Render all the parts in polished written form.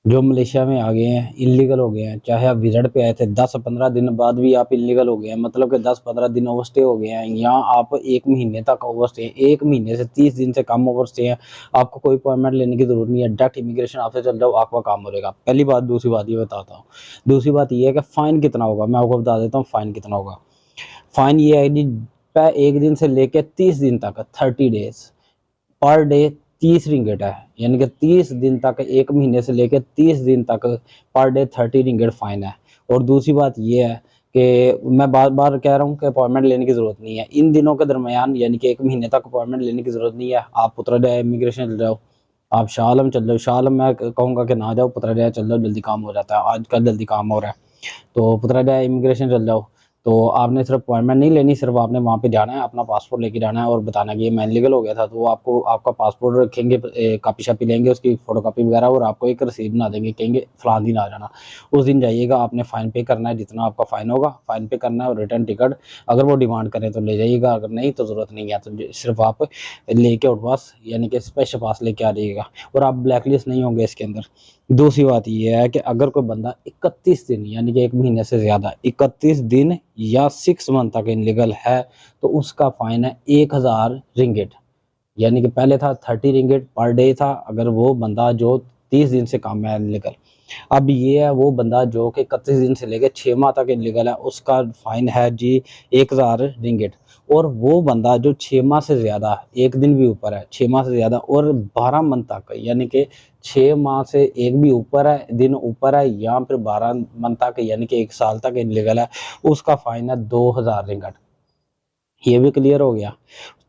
जो मलेशिया में आ गए हैं इलीगल हो गए हैं, चाहे आप विजिट पे आए थे 10-15 दिन बाद भी आप इलीगल हो गए हैं, मतलब कि 10-15 दिन ओवरस्टे हो गए हैं, यहाँ आप 1 महीने तक ओवरस्टे, 1 महीने से 30 दिन से कम ओवरस्टे हैं, आपको कोई अपॉइंटमेंट लेने की जरूरत नहीं है, डायरेक्ट इमिग्रेशन ऑफिस चल जाओ, आपका काम हो जाएगा। पहली बात। दूसरी बात ये बताता हूँ, दूसरी बात ये है कि फाइन कितना होगा, मैं आपको बता देता हूँ फाइन कितना होगा। फाइन ये है जी, 1 दिन से लेके 30 दिन तक 30 डेज पर डे 30 रिंगिट है, यानी कि 30 दिन तक, 1 महीने से लेकर 30 दिन तक पर डे 30 रिंगिट फाइन है। और दूसरी बात यह है कि मैं बार बार कह रहा हूँ कि अपॉइंटमेंट लेने की जरूरत नहीं है इन दिनों के दरमियान, यानी कि 1 महीने तक अपॉइंटमेंट लेने की जरूरत नहीं है। आप पुत्रजया इमिग्रेशन चल जाओ, आप शाह आलम चल जाओ, शाह आलम मैं कहूँगा कि ना जाओ, पुत्रजया चल जाओ, जल्दी काम हो जाता है, आजकल जल्दी काम हो रहा है। तो पुत्रजया इमिग्रेशन चल जाओ, तो आपने सिर्फ अपॉइंटमेंट नहीं लेनी, सिर्फ आपने वहाँ पे जाना है, अपना पासपोर्ट लेके जाना है और बताना कि ये मैं लीगल हो गया था, तो वो आपको आपका पासपोर्ट रखेंगे, कापी शापी लेंगे उसकी फोटो कापी वगैरह, और आपको एक रसीद बना देंगे, कहेंगे फलां दिन आ जाना। उस दिन जाइएगा, आपने फ़ाइन पे करना है, जितना आपका फ़ाइन होगा फ़ाइन पे करना है, और रिटर्न टिकट अगर वो डिमांड करें तो ले जाइएगा, अगर नहीं तो ज़रूरत नहीं है, तो सिर्फ आप लेके आउट पास यानी कि स्पेशल पास लेके आ जाइएगा, और आप ब्लैक लिस्ट नहीं होंगे इसके अंदर। दूसरी बात ये है कि अगर कोई बंदा 31 दिन यानी कि 1 महीने से ज़्यादा 31 दिन या 6 मंथ तक इनलीगल है, तो उसका फाइन है 1000 रिंगिट, यानी कि पहले था 30 रिंगिट पर डे था, अगर वो बंदा जो 30 दिन से कम है इनलीगल। अब ये है वो बंदा जो कि 31 दिन से लेकर 6 माह तक इनलीगल है, उसका फाइन है जी 1000 रिंगिट। और वो बंदा जो 6 माह से ज़्यादा, 1 दिन भी ऊपर है, 6 माह से ज़्यादा और 12 मंथ तक, यानी कि 6 माह से एक भी ऊपर है, दिन ऊपर है, या फिर 12 मंथ तक यानी कि 1 साल तक इनलीगल है, उसका फाइन है 2000 रिंगट। ये भी क्लियर हो गया।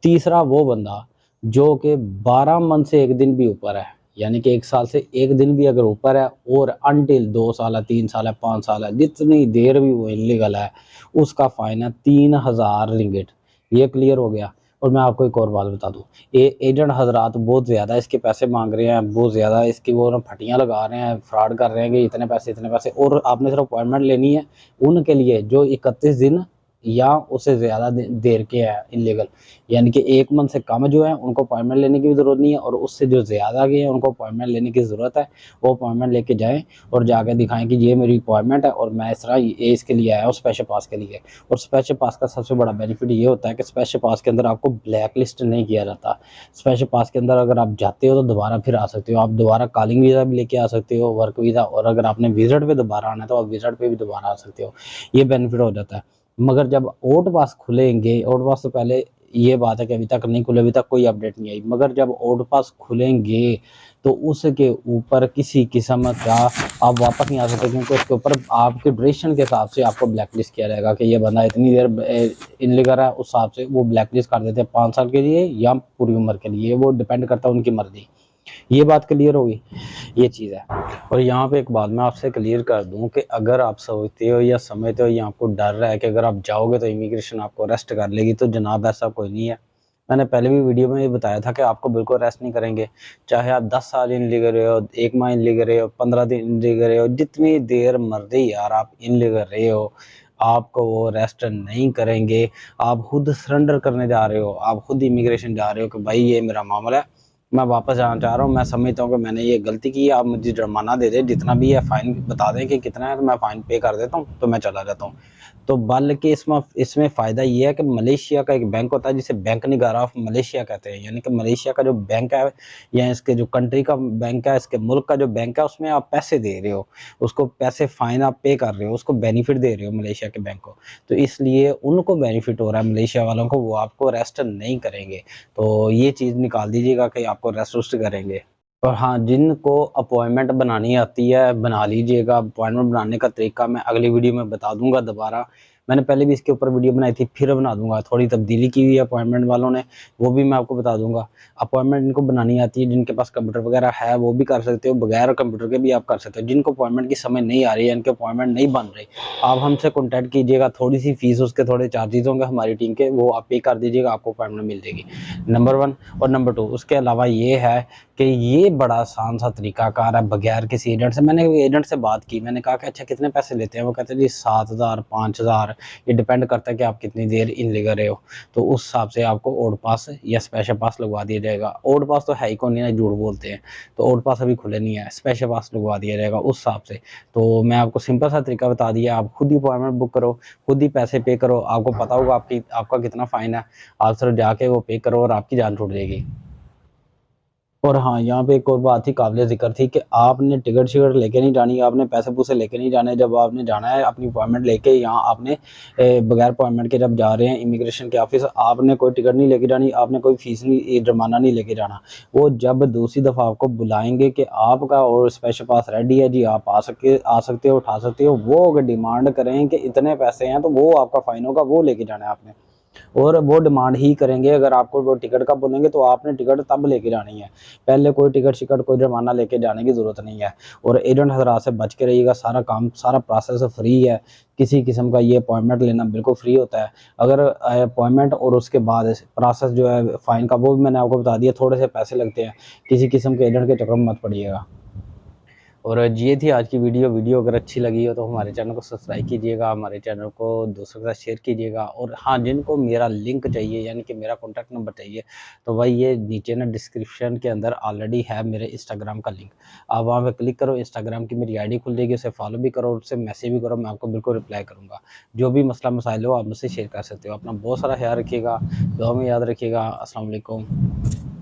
तीसरा वो बंदा जो कि 12 मंथ से 1 दिन भी ऊपर है, यानी कि 1 साल से 1 दिन भी अगर ऊपर है, और अनटिल 2 साल है, 3 साल है, 5 साल है, जितनी देर भी वो इलीगल है, उसका फाइन है 3000 रिंगिट। ये क्लियर हो गया। और मैं आपको एक और बात बता दूं, ये एजेंट हजरात बहुत ज़्यादा इसके पैसे मांग रहे हैं, बहुत ज़्यादा इसकी वो ना फटियाँ लगा रहे हैं, फ्रॉड कर रहे हैं कि इतने पैसे इतने पैसे, और आपने सिर्फ अपॉइंटमेंट लेनी है उनके लिए जो 31 दिन या उससे ज़्यादा देर के हैं इलीगल, यानी कि 1 मंथ से कम जो है उनको अपॉइंटमेंट लेने की भी ज़रूरत नहीं है, और उससे जो ज़्यादा गए हैं उनको अपॉइंटमेंट लेने की ज़रूरत है। वो अपॉइंटमेंट लेके जाएं और जाके दिखाएं कि ये मेरी अपॉइंटमेंट है और मैं इस तरह ये इसके लिए आया हूँ स्पेशल पास के लिए। और स्पेशल पास का सबसे बड़ा बेनिफिट ये होता है कि स्पेशल पास के अंदर आपको ब्लैक लिस्ट नहीं किया जाता। स्पेशल पास के अंदर अगर आप जाते हो तो दोबारा फिर आ सकते हो, आप दोबारा कॉलिंग वीज़ा भी लेके आ सकते हो, वर्क वीज़ा, और अगर आपने विजिट पे दोबारा आना है तो आप विजिट पे भी दोबारा आ सकते हो। ये बेनिफिट हो जाता है। मगर जब ओट पास खुलेंगे, ओट पास से पहले ये बात है कि अभी तक नहीं खुले, अभी तक कोई अपडेट नहीं आई, मगर जब ओट पास खुलेंगे तो उसके ऊपर किसी किस्म का आप वापस नहीं आ सकते, क्योंकि उसके ऊपर आपके ड्यूरेशन के हिसाब से आपको ब्लैक लिस्ट किया जाएगा कि ये बंदा इतनी देर इनलीगल है, उस हिसाब से वो ब्लैक लिस्ट कर देते हैं 5 साल के लिए या पूरी उम्र के लिए, वो डिपेंड करता है उनकी मर्जी। ये बात क्लियर होगी, ये चीज़ है। और यहाँ पे एक बात मैं आपसे क्लियर कर दूं कि अगर आप सोचते हो या समझते हो या आपको डर रहा है कि अगर आप जाओगे तो इमिग्रेशन आपको अरेस्ट कर लेगी, तो जनाब ऐसा कोई नहीं है। मैंने पहले भी वीडियो में ये बताया था कि आपको बिल्कुल अरेस्ट नहीं करेंगे, चाहे आप 10 साल इनलीगल रहे हो, 1 माह इनलीगल रहे हो, 15 दिन इनलीगल रहे हो, जितनी देर मर्जी यार आप इनलीगल रहे हो, आपको वो अरेस्ट नहीं करेंगे। आप खुद सरेंडर करने जा रहे हो, आप खुद इमिग्रेशन जा रहे हो कि भाई ये मेरा मामला है, मैं वापस जाना चाह रहा हूँ, मैं समझता हूँ कि मैंने ये गलती की है, आप मुझे जुर्माना दे दें, जितना भी है फ़ाइन बता दें कि कितना है, तो मैं फ़ाइन पे कर देता हूँ, तो मैं चला जाता हूँ। तो बल्कि इसमें फ़ायदा ये है कि मलेशिया का एक बैंक होता है जिसे बैंक निगारा ऑफ मलेशिया कहते हैं, यानी कि मलेशिया का जो बैंक है या इसके जो कंट्री का बैंक है, इसके मुल्क का जो बैंक है, उसमें आप पैसे दे रहे हो, उसको पैसे फ़ाइन आप पे कर रहे हो, उसको बेनिफिट दे रहे हो मलेशिया के बैंक को, तो इसलिए उनको बेनिफिट हो रहा है मलेशिया वालों को, वो आपको अरेस्ट नहीं करेंगे। तो ये चीज़ निकाल दीजिएगा कि आपको रेस्ट वेस्ट करेंगे। और हाँ, जिनको अपॉइंटमेंट बनानी आती है बना लीजिएगा, अपॉइंटमेंट बनाने का तरीका मैं अगली वीडियो में बता दूंगा दोबारा। मैंने पहले भी इसके ऊपर वीडियो बनाई थी, फिर बना दूंगा, थोड़ी तब्दीली की हुई है अपॉइंटमेंट वालों ने, वो भी मैं आपको बता दूंगा। अपॉइंटमेंट जिनको बनानी आती है, जिनके पास कंप्यूटर वगैरह है वो भी कर सकते हो, बगैर कंप्यूटर के भी आप कर सकते हो। जिनको अपॉइंटमेंट की समझ नहीं आ रही है, इनके अपॉइंटमेंट नहीं बन रही, आप हमसे कॉन्टैक्ट कीजिएगा, थोड़ी सी फीस, उसके थोड़े चार्जेस होंगे हमारी टीम के, वो आप पे कर दीजिएगा, आपको अपॉइंटमेंट मिल जाएगी। नंबर 1। और नंबर 2 उसके अलावा ये है कि ये बड़ा आसान सा तरीकाकार है, बगैर किसी एजेंट से। मैंने एजेंट से बात की, मैंने कहा कि अच्छा कितने पैसे लेते हैं, वो कहते हैं जी 7000 5000 ये डिपेंड करता है कि आप कितनी देर इनलीगल रहे हो, तो उस हिसाब से आपको ओड पास या स्पेशल पास लगवा दिया जाएगा। ओड पास तो है ही कौन, नहीं झूठ बोलते हैं, तो ओड पास अभी खुले नहीं है, स्पेशल पास लगवा दिया जाएगा उस हिसाब से। तो मैं आपको सिंपल सा तरीका बता दिया, आप खुद ही अपॉइंटमेंट बुक करो, खुद ही पैसे पे करो, आपको पता होगा आपका कितना फाइन है, आप सिर्फ जाके वो पे करो और आपकी जान छूट जाएगी। और हाँ, यहाँ पे एक और बात ही काबिल ज़िक्र थी कि आपने टिकट शिकट लेके नहीं जानी, आपने पैसे पूसे लेके नहीं जाने। जब आपने जाना है अपनी अपॉइंटमेंट लेके, यहाँ आपने बगैर अपॉइंटमेंट के जब जा रहे हैं इमिग्रेशन के ऑफिस, आपने कोई टिकट नहीं लेके जानी, आपने कोई फीस नहीं, जुर्माना नहीं लेके जाना। वो जब दूसरी दफ़ा आपको बुलाएंगे कि आपका और स्पेशल पास रेडी है जी, आप आ सकते हो, उठा सकते हो, वो अगर डिमांड करें कि इतने पैसे हैं, तो वो आपका फ़ाइन होगा, वो लेके जाना है आपने। और वो डिमांड ही करेंगे, अगर आपको वो टिकट का बोलेंगे तो आपने टिकट तब लेके जानी है, पहले कोई टिकट शिकट कोई जुर्माना लेके जाने की ज़रूरत नहीं है। और एजेंट हज़रात से बच के रहिएगा, सारा काम सारा प्रोसेस फ्री है, किसी किस्म का ये अपॉइंटमेंट लेना बिल्कुल फ्री होता है। अगर अपॉइंटमेंट और उसके बाद प्रोसेस जो है फ़ाइन का, वो भी मैंने आपको बता दिया, थोड़े से पैसे लगते हैं, किसी किस्म के एजेंट के चक्कर में मत पड़िएगा। और ये थी आज की वीडियो अगर अच्छी लगी हो तो हमारे चैनल को सब्सक्राइब कीजिएगा, हमारे चैनल को दोस्तों के साथ शेयर कीजिएगा। और हाँ, जिनको मेरा लिंक चाहिए यानी कि मेरा कॉन्टैक्ट नंबर चाहिए, तो भाई ये नीचे ना डिस्क्रिप्शन के अंदर ऑलरेडी है मेरे इंस्टाग्राम का लिंक, आप वहाँ पे क्लिक करो, इंस्टाग्राम की मेरी आईडी खुल जाएगी, उसे फॉलो भी करो और उससे मैसेज भी करो, मैं आपको बिल्कुल रिप्लाई करूँगा। जो भी मसला मसाइल हो आप मुझसे शेयर कर सकते हो। अपना बहुत सारा ख्याल रखिएगा, दुआ में याद रखिएगा। अस्सलाम वालेकुम।